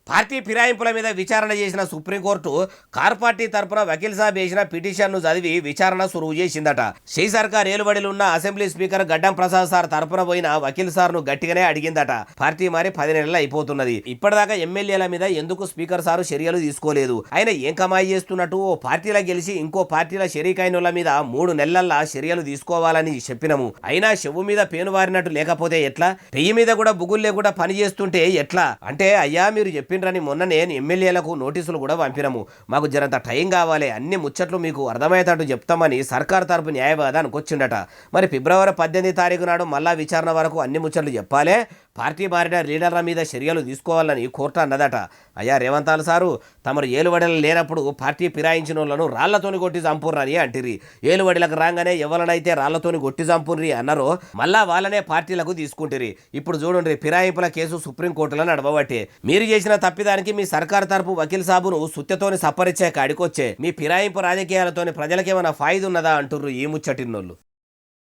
Party ఫిరాయింపుల మీద విచారణ చేసిన సుప్రీంకోర్టు కార్ పార్టీ తరపున వకీల్ సాబ్ వేసిన పిటిషన్ను చదివి విచారణ సురువు చేసిందట. షీ సర్కార్ ఏలుబడిలో ఉన్న అసెంబ్లీ స్పీకర్ గడ్డం ప్రసాద్ సార్ తరపున పోయిన వకీల్ సార్ను గట్టిగానే అడిగిందట. పార్టీ మారి 10 నెలలు అయిపోతున్నది. ఇప్పటిదాకా ఎమ్మెల్యేల మీద ఎందుకు స్పీకర్ సారు చర్యలు తీసుకోలేదు? ఆయన ఏం కమాయి చేస్తున్నట్టు ఓ పార్టీలో గెలిచి ఇంకో పార్టీల షరీకైనోళ్ల మీద 3 నెలల్లో చర్యలు తీసుకోవాలని చెప్పినము. అయినా చెవు మీద పేను వారినట్టు లేకపోతే ఎట్లా? పెయ్యి మీద కూడా బుగులు లేకుండా పని చేస్తుంటే ఎట్లా? అంటే అయ్యా మీరు చెప్పిండ్రని మొన్న నేను ఎమ్మెల్యేలకు నోటీసులు కూడా పంపినము. మాకు జరంత టైం కావాలి, అన్ని ముచ్చట్లు మీకు అర్థమయ్యేటట్టు చెప్తామని సర్కార్ తరపు న్యాయవాదానికి వచ్చిండట. మరి ఫిబ్రవరి 18 తారీఖు నాడు మళ్ళా విచారణ వరకు అన్ని ముచ్చట్లు చెప్పాలే, పార్టీ మారిన లీడర్ల మీద చర్యలు తీసుకోవాలని కోర్టు అన్నదట. అయ్యా రేవంతాలు సారు, తమరు ఏలుబడిలు లేనప్పుడు పార్టీ ఫిరాయించిన వాళ్ళను రాళ్లతోని కొట్టి చంపుర్రని అంటిరి. ఏలుబడిలకు రాగానే ఎవరినైతే రాళ్లతోని కొట్టి చంపుర్రి అన్నారో మళ్ళా వాళ్ళనే పార్టీలకు తీసుకుంటారు. ఇప్పుడు చూడండి, ఫిరాయింపుల కేసు సుప్రీంకోర్టులో నడవబట్టే. మీరు చేసిన తప్పిదానికి మీ సర్కారు తరపు వకీల్ సాబును సుత్తతోని సప్పరిచ్చే కాడికొచ్చే. మీ ఫిరాయింపు రాజకీయాలతోని ప్రజలకేమైనా ఫాయిదా ఉన్నదా అంటుర్రు ఈ ముచ్చటిన్నోళ్ళు.